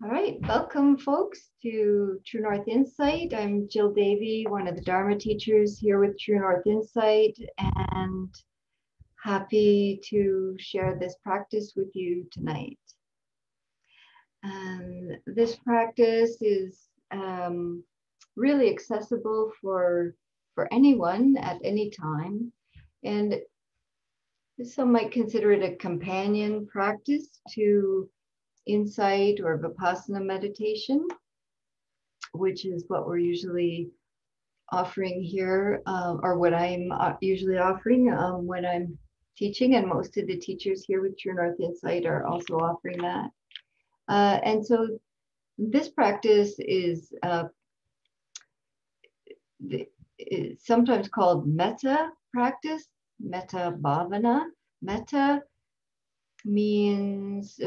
All right, welcome folks to True North Insight. I'm Jill Davey, one of the Dharma teachers here with True North Insight, and happy to share this practice with you tonight. This practice is really accessible for anyone at any time, and some might consider it a companion practice to insight or vipassana meditation, which is what we're usually offering here, or what I'm usually offering when I'm teaching, and most of the teachers here with True North Insight are also offering that. And so this practice is sometimes called metta practice, metta bhavana. Metta means,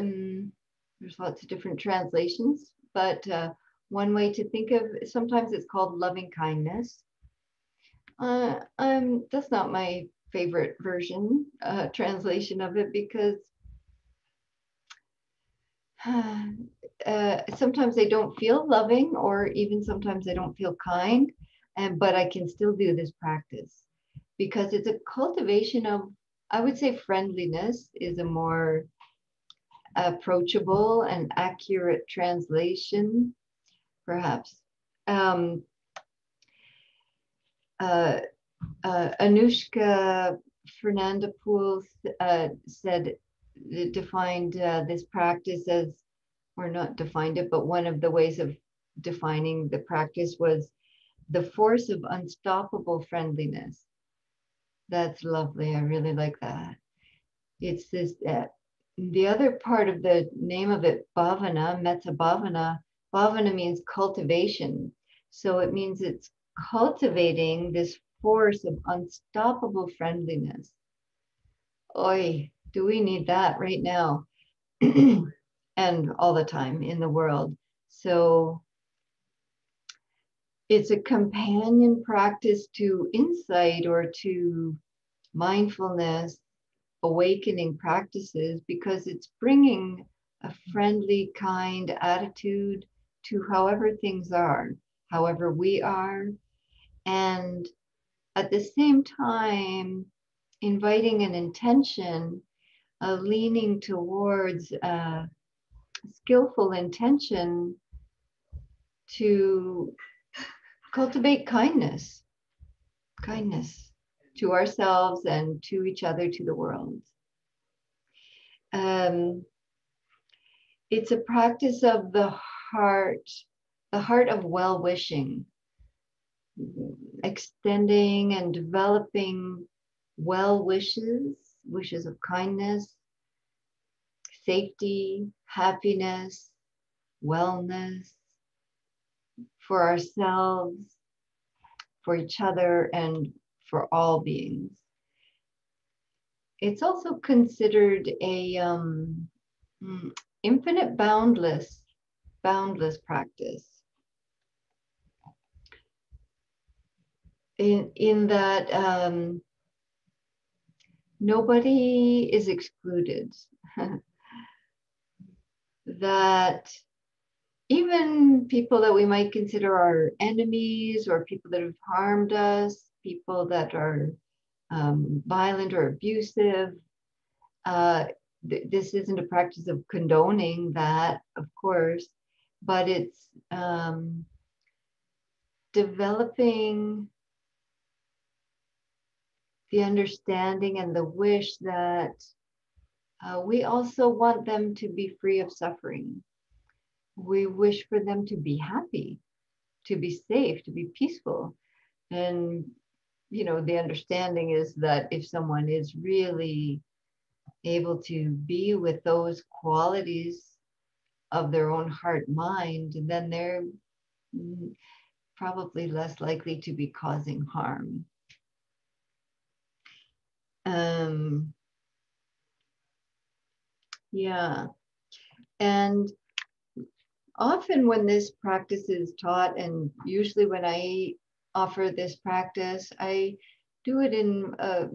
there's lots of different translations, but one way to think of, sometimes it's called loving kindness. That's not my favorite version, translation of it, because sometimes they don't feel loving, or even sometimes they don't feel kind, but I can still do this practice because it's a cultivation of, I would say friendliness is a more approachable and accurate translation, perhaps. Anushka Fernandopoul defined this practice as, or not defined it, but one of the ways of defining the practice was the force of unstoppable friendliness. That's lovely. I really like that. It's this, the other part of the name of it, bhavana, metta bhavana, bhavana means cultivation. So it means it's cultivating this force of unstoppable friendliness. Oi, do we need that right now? And all the time in the world. So it's a companion practice to insight or to mindfulness, awakening practices, because it's bringing a friendly, kind attitude to however things are, however we are, and at the same time inviting an intention, leaning towards skillful intention to cultivate kindness to ourselves and to each other, to the world. It's a practice of the heart of well-wishing, extending and developing well wishes of kindness, safety, happiness, wellness for ourselves, for each other, and for all beings. It's also considered a infinite boundless practice. In that nobody is excluded. That even people that we might consider our enemies, or people that have harmed us, people that are violent or abusive, this isn't a practice of condoning that, of course, but it's developing the understanding and the wish that we also want them to be free of suffering. We wish for them to be happy, to be safe, to be peaceful. And, the understanding is that if someone is really able to be with those qualities of their own heart mind, then they're probably less likely to be causing harm. Yeah. And often when this practice is taught, and usually when I offer this practice, I do it in a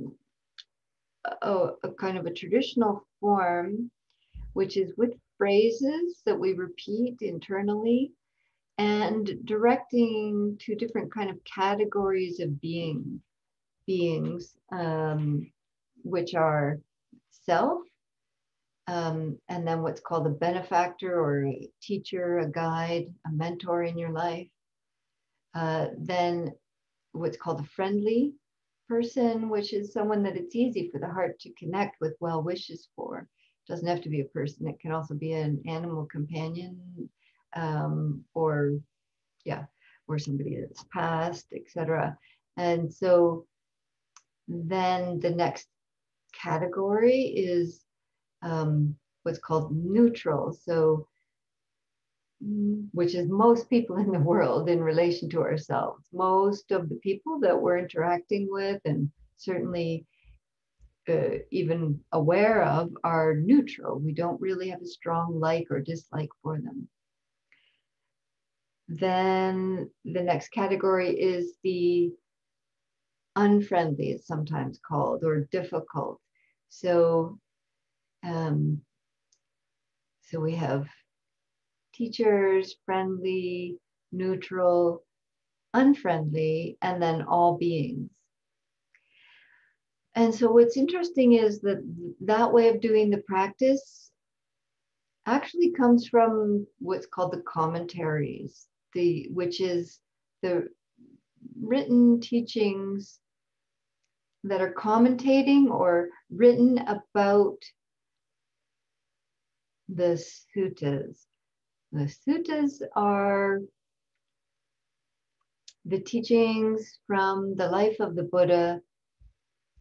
kind of a traditional form, which is with phrases that we repeat internally, and directing to different kind of categories of beings, which are self, and then what's called a benefactor or a teacher, a guide, a mentor in your life. Then what's called a friendly person, which is someone that it's easy for the heart to connect with well wishes for. It doesn't have to be a person. It can also be an animal companion, or somebody that's passed, etc. And so then the next category is what's called neutral. So, which is most people in the world in relation to ourselves. Most of the people that we're interacting with, and certainly even aware of, are neutral. We don't really have a strong like or dislike for them. Then the next category is the unfriendly, it's sometimes called, or difficult. So, so we have teachers, friendly, neutral, unfriendly, and then all beings. And so what's interesting is that that way of doing the practice actually comes from what's called the commentaries, which is the written teachings that are commentating or written about the suttas. The suttas are the teachings from the life of the Buddha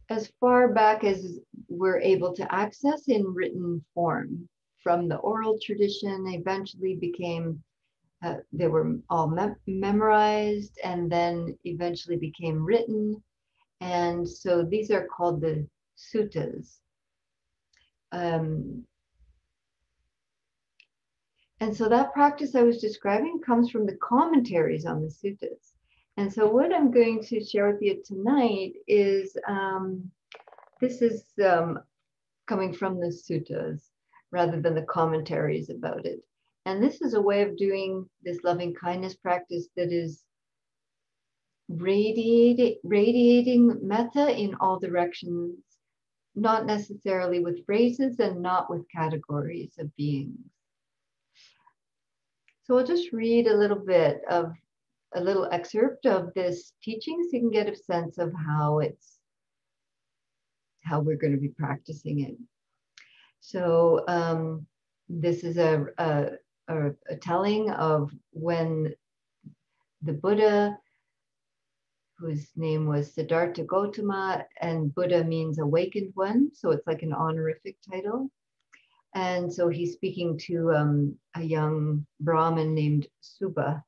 as far back as we're able to access in written form. From the oral tradition, eventually became, they were all memorized and then eventually became written. And so these are called the suttas. And so that practice I was describing comes from the commentaries on the suttas. And so what I'm going to share with you tonight is, this is coming from the suttas rather than the commentaries about it. And this is a way of doing this loving kindness practice that is radiating metta in all directions, not necessarily with phrases and not with categories of beings. So I'll just read a little bit of a little excerpt of this teaching so you can get a sense of how we're going to be practicing it. So this is a telling of when the Buddha, whose name was Siddhartha Gautama, and Buddha means awakened one, so it's like an honorific title. And so he's speaking to a young Brahmin named Subha.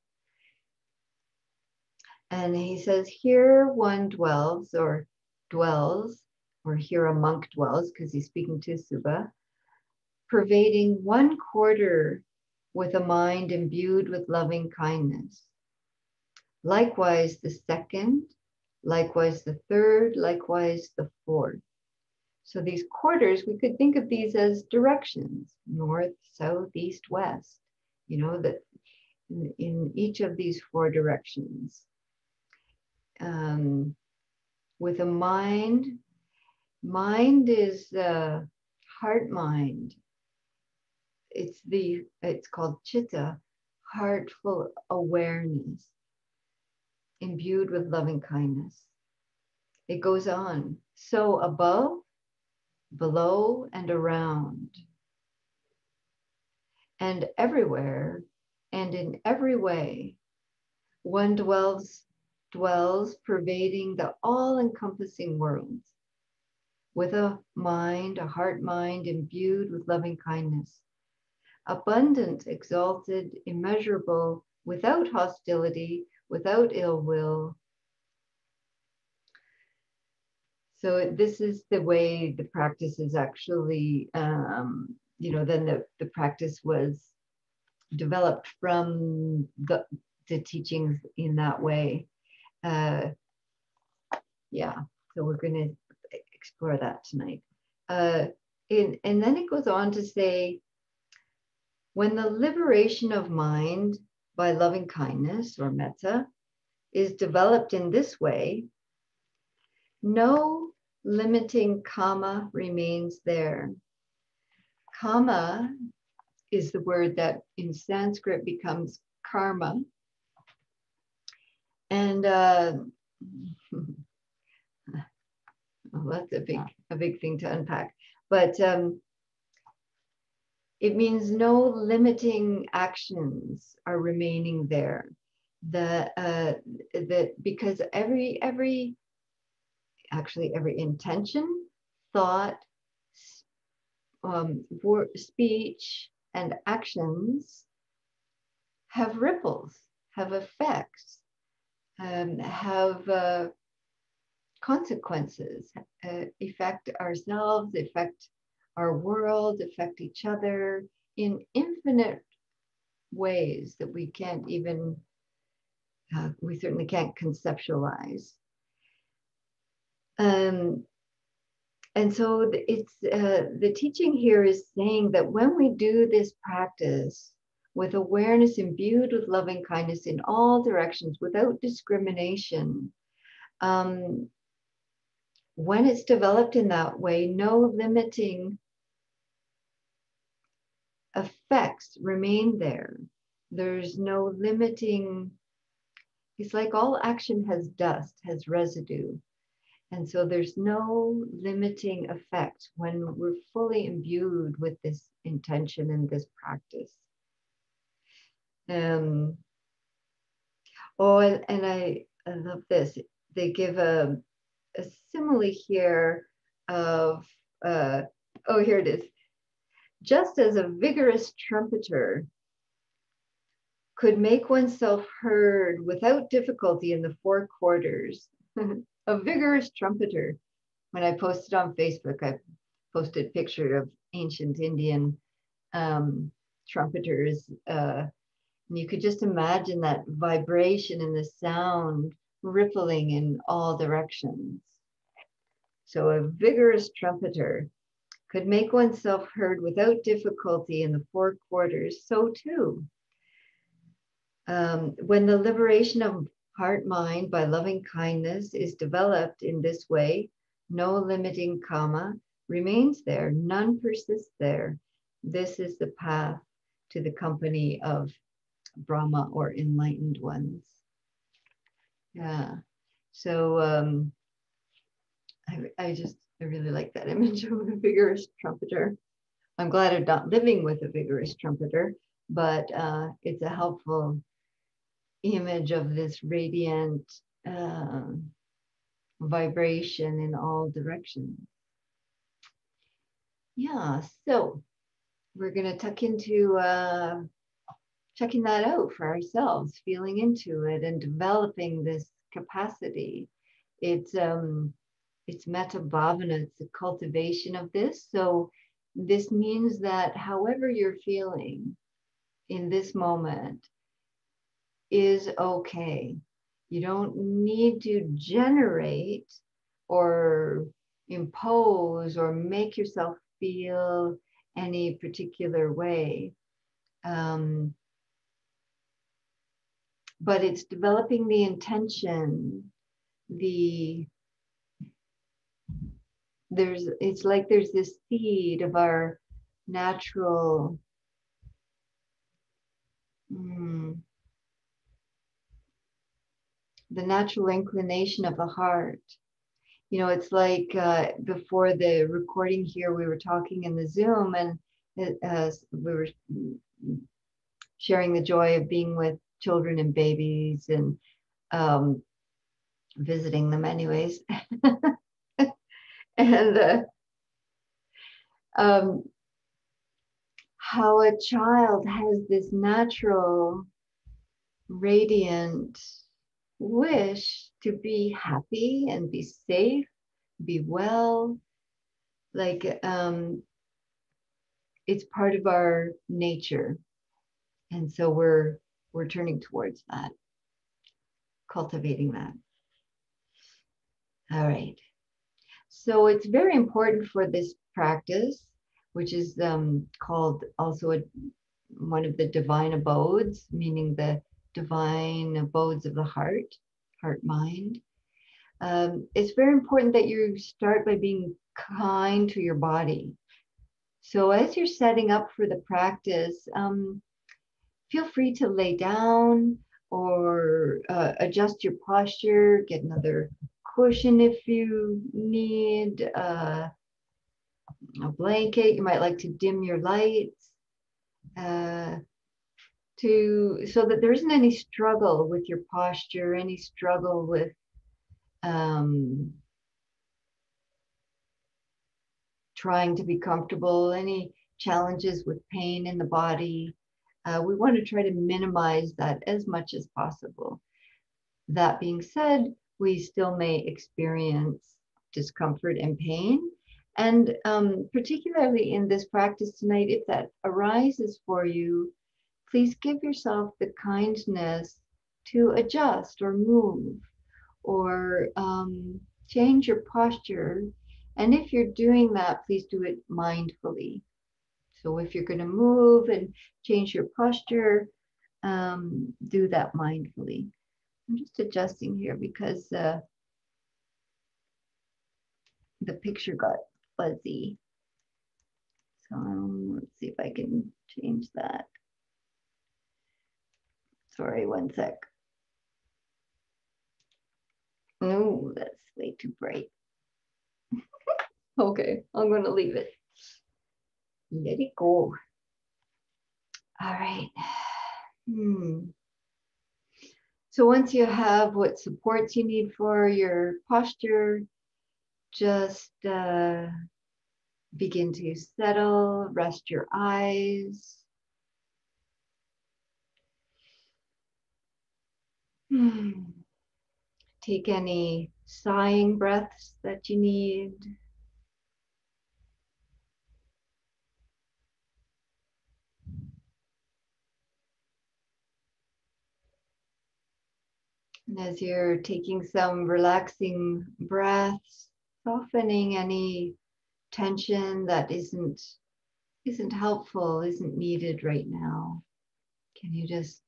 And he says, here one dwells, or here a monk dwells, because he's speaking to Subha, pervading 1/4 with a mind imbued with loving kindness. Likewise the second, likewise the third, likewise the fourth. So these quarters, we could think of these as directions: north, south, east, west. You know, that in each of these 4 directions. With a mind is heart mind. It's called chitta, heartful awareness, imbued with loving kindness. It goes on. So above, below, and around, and everywhere, and in every way, one dwells pervading the all-encompassing world, with a heart mind imbued with loving kindness, abundant, exalted, immeasurable, without hostility, without ill will. So this is the way the practice is actually, then the practice was developed from the teachings in that way. So we're going to explore that tonight. And then it goes on to say, When the liberation of mind by loving kindness or metta is developed in this way, no limiting kama remains there. Kama is the word that in Sanskrit becomes karma. And well, that's a big thing to unpack. But it means no limiting actions are remaining there. That because every intention, thought, speech, and actions have ripples, have effects, have consequences, affect ourselves, affect our world, affect each other in infinite ways that we can't even, we certainly can't conceptualize. And so it's the teaching here is saying that when we do this practice with awareness imbued with loving kindness in all directions without discrimination, when it's developed in that way, no limiting effects remain there. There's no limiting, it's like all action has dust, has residue. And so there's no limiting effect when we're fully imbued with this intention and this practice. And I love this. They give a simile here of, here it is. Just as a vigorous trumpeter could make oneself heard without difficulty in the four quarters, a vigorous trumpeter. When I posted on Facebook, I posted a picture of ancient Indian trumpeters. And you could just imagine that vibration and the sound rippling in all directions. So a vigorous trumpeter could make oneself heard without difficulty in the four quarters. So too, when the liberation of heart-mind by loving kindness is developed in this way, no limiting kama remains there, none persists there. This is the path to the company of Brahma or enlightened ones. Yeah, so I really like that image of a vigorous trumpeter. I'm glad I'm not living with a vigorous trumpeter, but it's a helpful image of this radiant vibration in all directions. Yeah, so we're going to tuck into checking that out for ourselves, feeling into it and developing this capacity. It's metta bhavana, it's a cultivation of this. So this means that however you're feeling in this moment is okay. You don't need to generate or impose or make yourself feel any particular way. But it's developing the intention, it's like there's this seed of our natural the natural inclination of the heart. You know, it's like before the recording here, we were talking in the Zoom and we were sharing the joy of being with children and babies and visiting them anyways. And how a child has this natural, radiant wish to be happy and be safe, be well. Like it's part of our nature. And so we're turning towards that, cultivating that. All right. So it's very important for this practice, which is called also one of the divine abodes, meaning the divine abodes of the heart, mind. It's very important that you start by being kind to your body. So as you're setting up for the practice, feel free to lay down or adjust your posture, get another cushion if you need, a blanket. You might like to dim your lights so that there isn't any struggle with your posture, any struggle with trying to be comfortable, any challenges with pain in the body. We want to try to minimize that as much as possible. That being said, we still may experience discomfort and pain. And particularly in this practice tonight, if that arises for you, please give yourself the kindness to adjust or move or change your posture. And if you're doing that, please do it mindfully. So if you're going to move and change your posture, do that mindfully. I'm just adjusting here because the picture got fuzzy. So let's see if I can change that. Sorry, one sec. No, that's way too bright. Okay, I'm going to leave it. Let it go. All right. So once you have what supports you need for your posture, just begin to settle, rest your eyes. Take any sighing breaths that you need. And as you're taking some relaxing breaths, softening any tension that isn't helpful, isn't needed right now. Can you just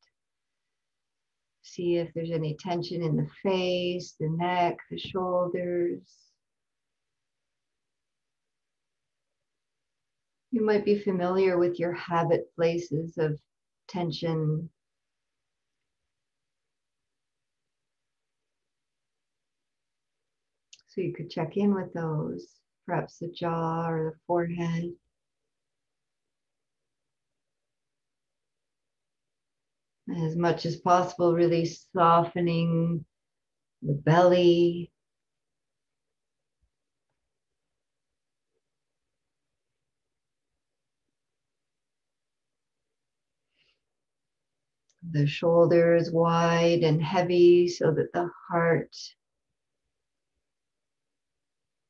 see if there's any tension in the face, the neck, the shoulders? You might be familiar with your habit places of tension. So you could check in with those, perhaps the jaw or the forehead. As much as possible, really softening the belly. The shoulders wide and heavy so that the heart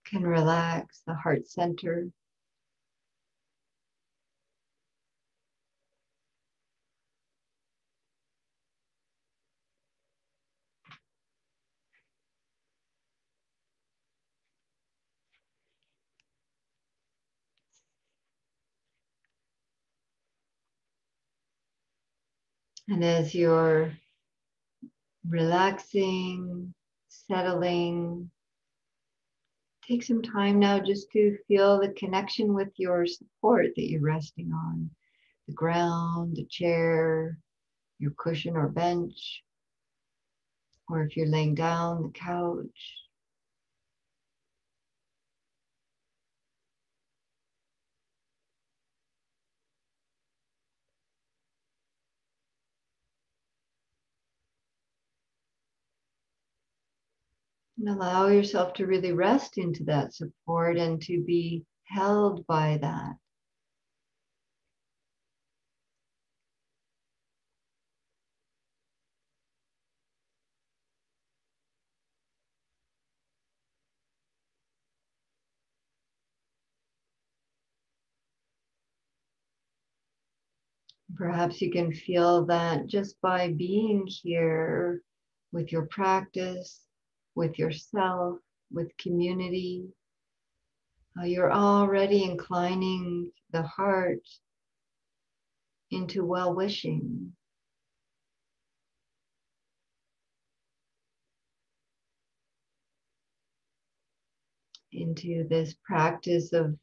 can relax, the heart center. And as you're relaxing, settling, take some time now just to feel the connection with your support that you're resting on. The ground, the chair, your cushion or bench, or if you're laying down, the couch. And allow yourself to really rest into that support and to be held by that. Perhaps you can feel that just by being here with your practice, with yourself, with community, you're already inclining the heart into well-wishing, into this practice of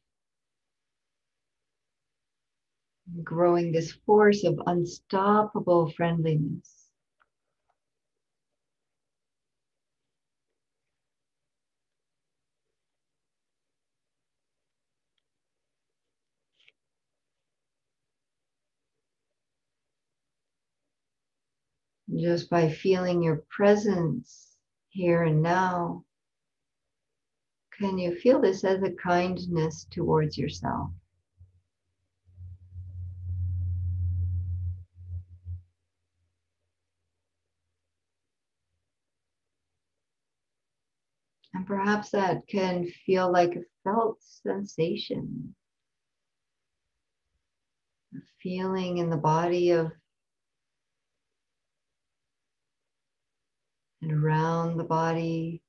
growing this force of unstoppable friendliness. Just by feeling your presence here and now, can you feel this as a kindness towards yourself? And perhaps that can feel like a felt sensation, a feeling in the body of and around the body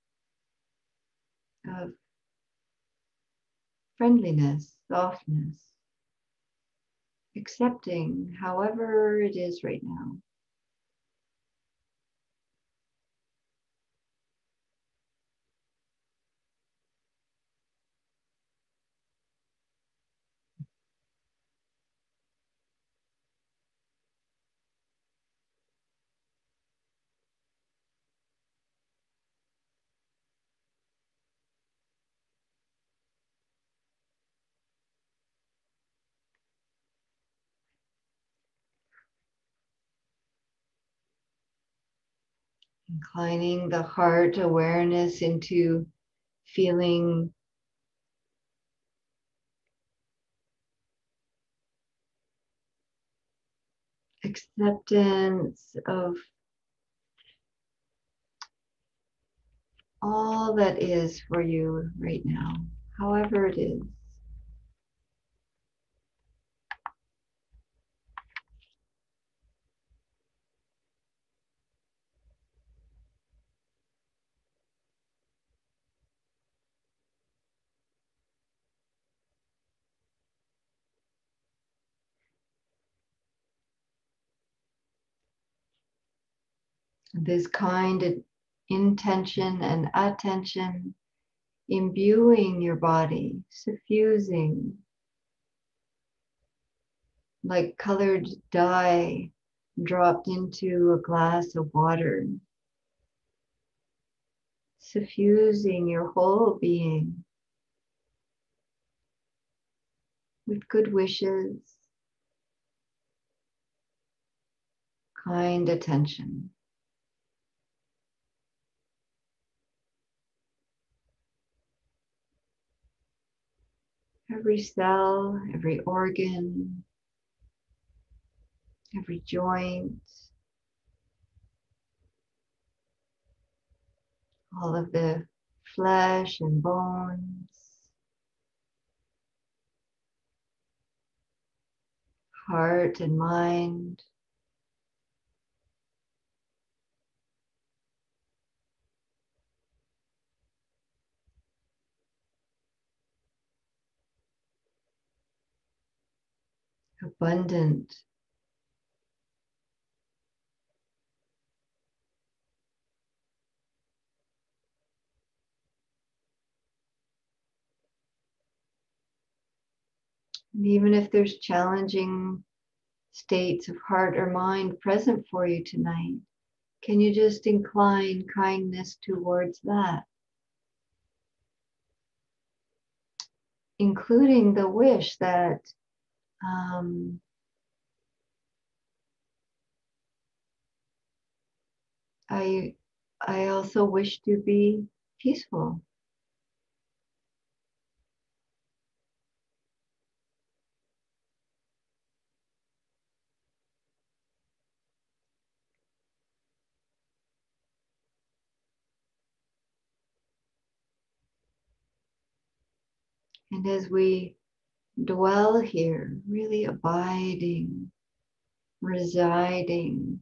of friendliness, softness, accepting however it is right now. Inclining the heart awareness into feeling acceptance of all that is for you right now, however it is. This kind intention and attention imbuing your body, suffusing like colored dye dropped into a glass of water, suffusing your whole being with good wishes, kind attention. Every cell, every organ, every joint, all of the flesh and bones, heart and mind, abundant. And even if there's challenging states of heart or mind present for you tonight, can you just incline kindness towards that? Including the wish that I also wish to be peaceful. And as we dwell here, really abiding, residing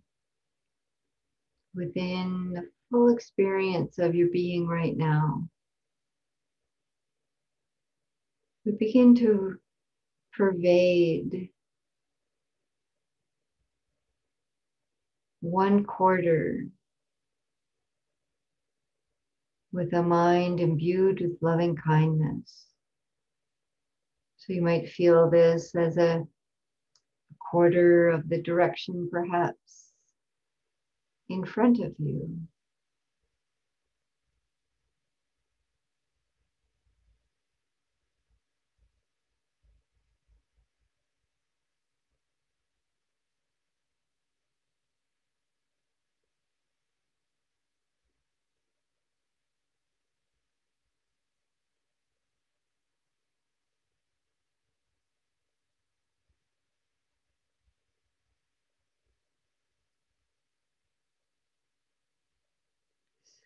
within the full experience of your being right now, we begin to pervade one quarter with a mind imbued with loving kindness. So you might feel this as a quarter of the direction, perhaps, in front of you.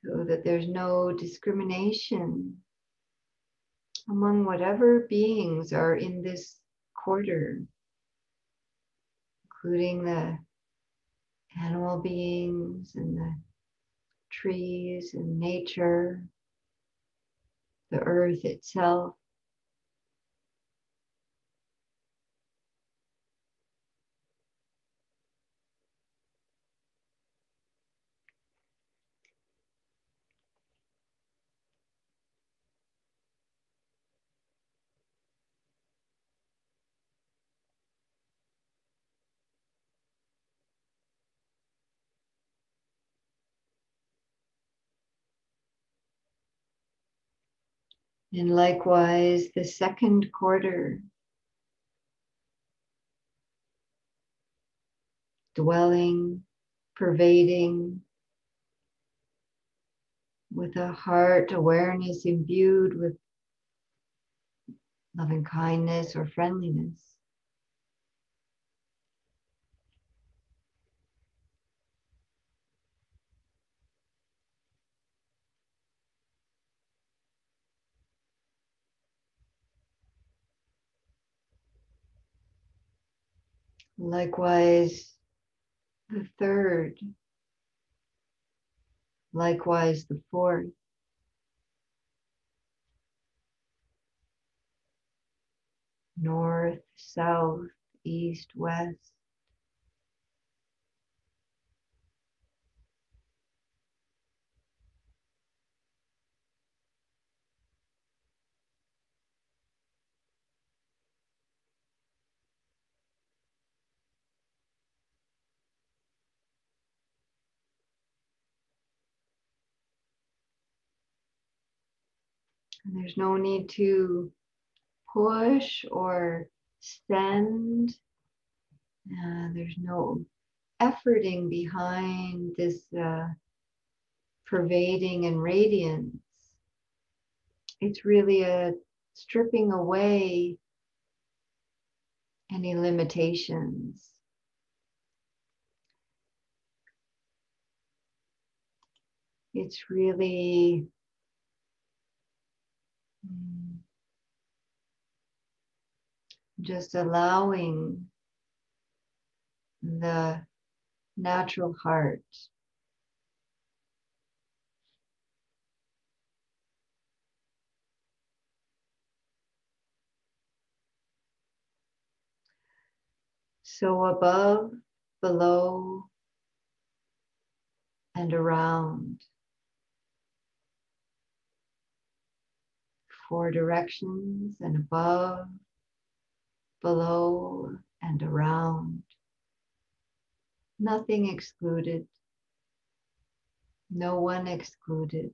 So that there's no discrimination among whatever beings are in this quarter, including the animal beings and the trees and nature, the earth itself. And likewise, the second quarter, dwelling, pervading, with a heart awareness imbued with loving kindness or friendliness. Likewise, the third, likewise, the fourth. North, south, east, west. And there's no need to push or send. There's no efforting behind this pervading and radiance. It's really a stripping away any limitations. It's really just allowing the natural heart so above, below, and around. Four directions, and above, below, and around. Nothing excluded. No one excluded.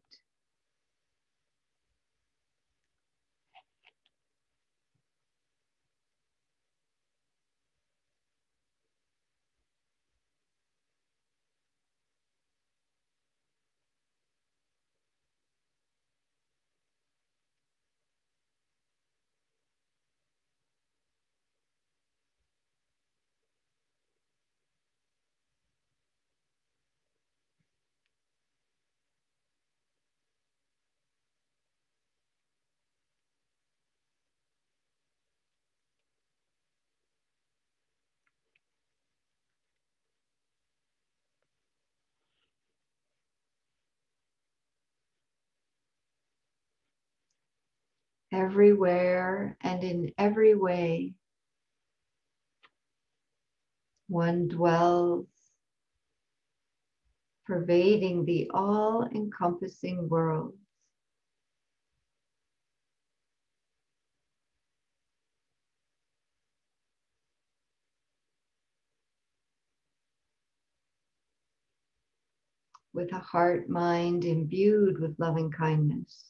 Everywhere and in every way, one dwells pervading the all-encompassing world. With a heart mind imbued with loving kindness.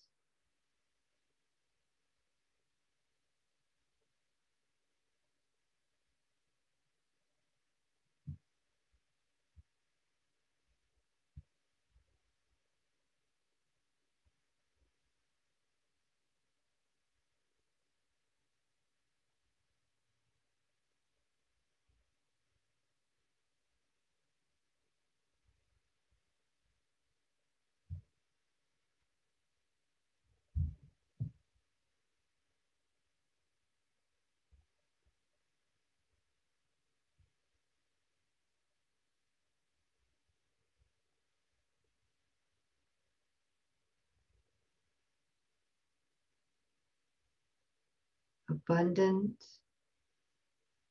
Abundant,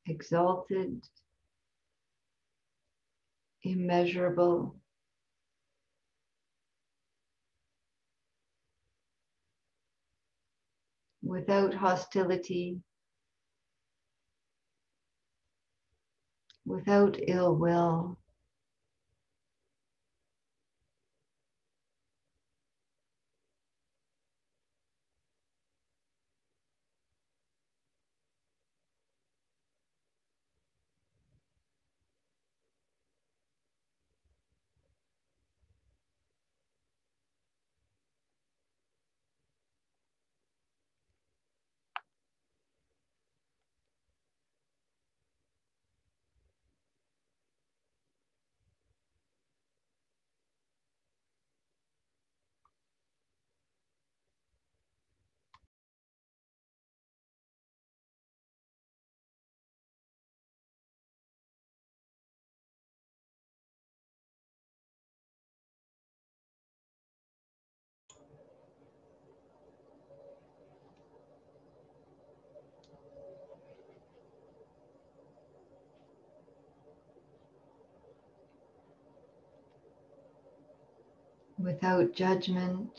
exalted, immeasurable, without hostility, without ill will. Without judgment,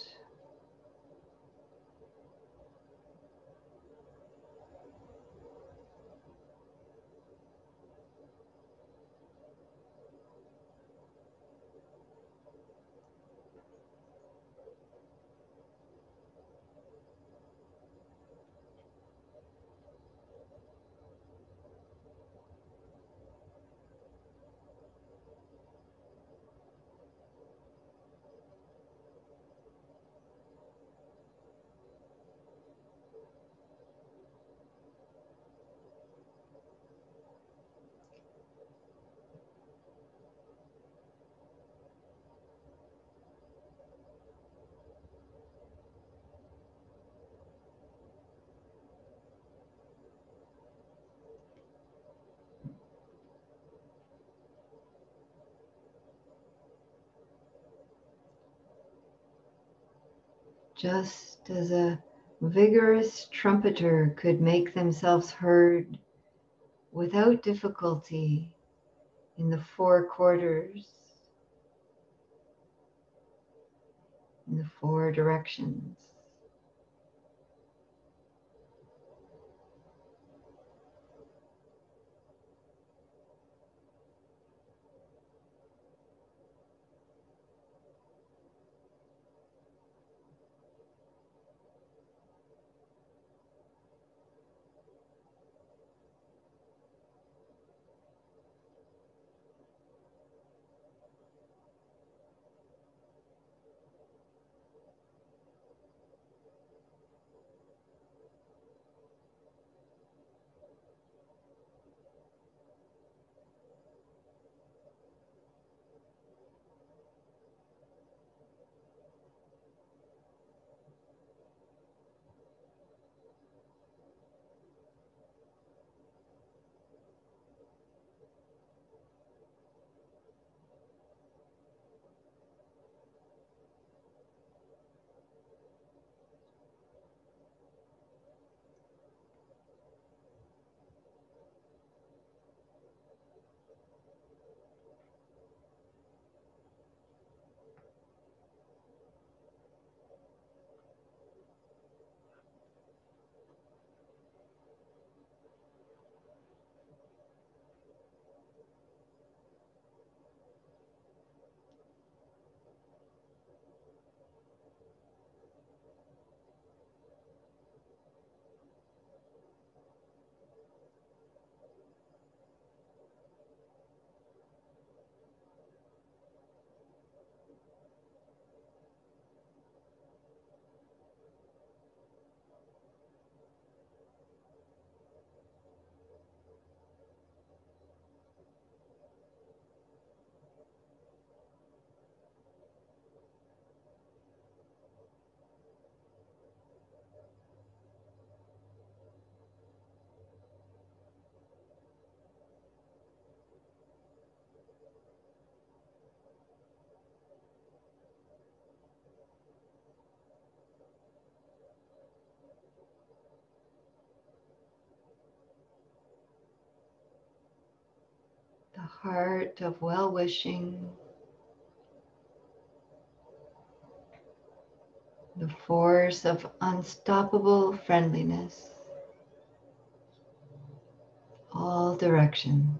just as a vigorous trumpeter could make themselves heard without difficulty in the four quarters, in the four directions. heart of well-wishing, the force of unstoppable friendliness, all directions.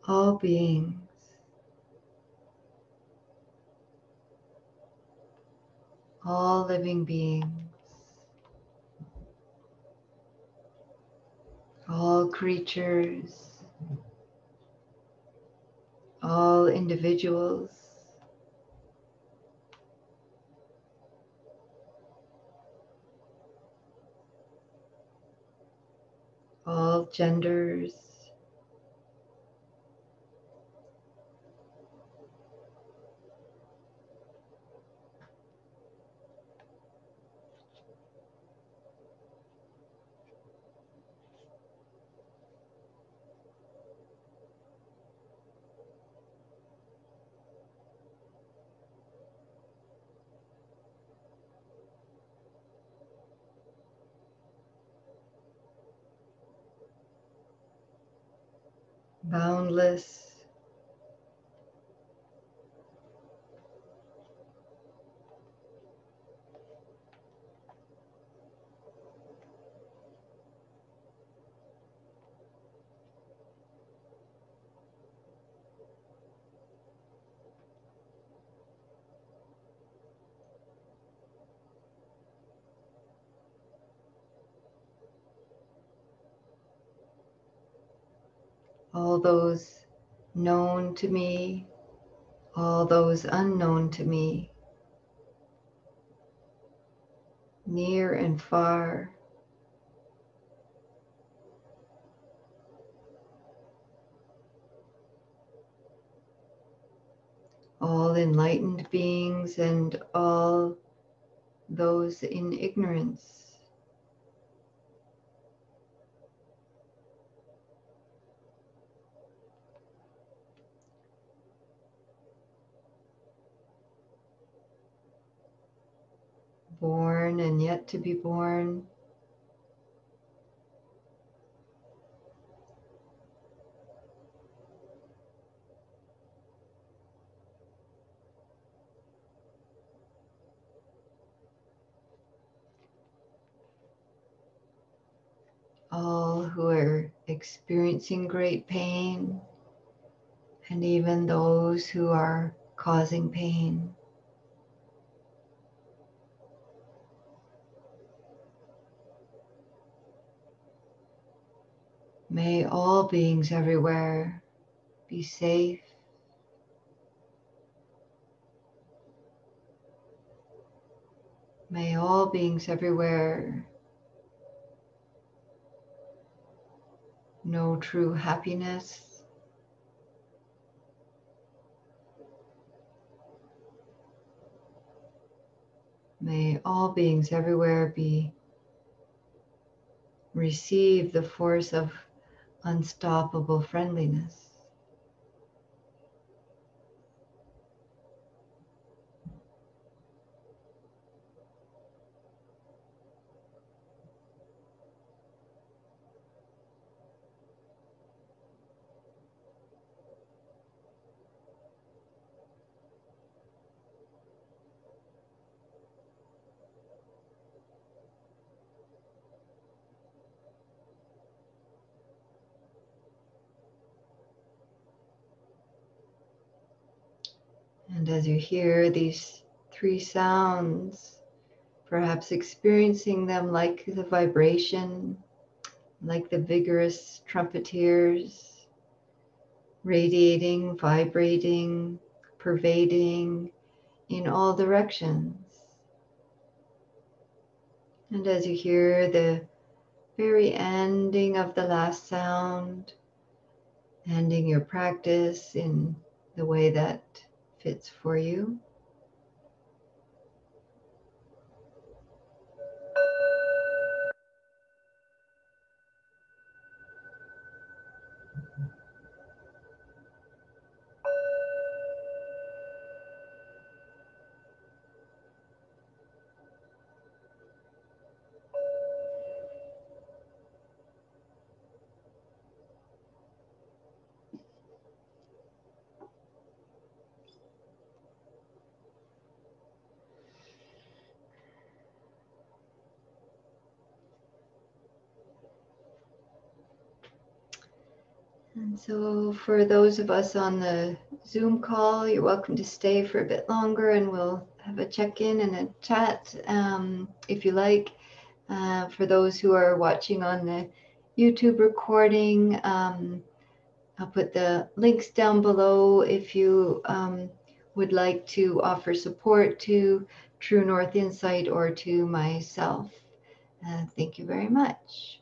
All beings, all living beings, all creatures, all individuals, all genders, boundless, all those known to me, all those unknown to me, near and far, all enlightened beings and all those in ignorance, born and yet to be born, all who are experiencing great pain, and even those who are causing pain. May all beings everywhere be safe. May all beings everywhere know true happiness. May all beings everywhere receive the force of unstoppable friendliness. And as you hear these three sounds, perhaps experiencing them like the vibration, like the vigorous trumpeters, radiating, vibrating, pervading in all directions. And as you hear the very ending of the last sound, ending your practice in the way that fits for you, and so for those of us on the Zoom call, you're welcome to stay for a bit longer and we'll have a check-in and a chat if you like. For those who are watching on the YouTube recording, I'll put the links down below if you would like to offer support to True North Insight or to myself. Thank you very much.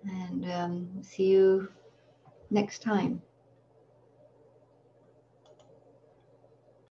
And see you next time.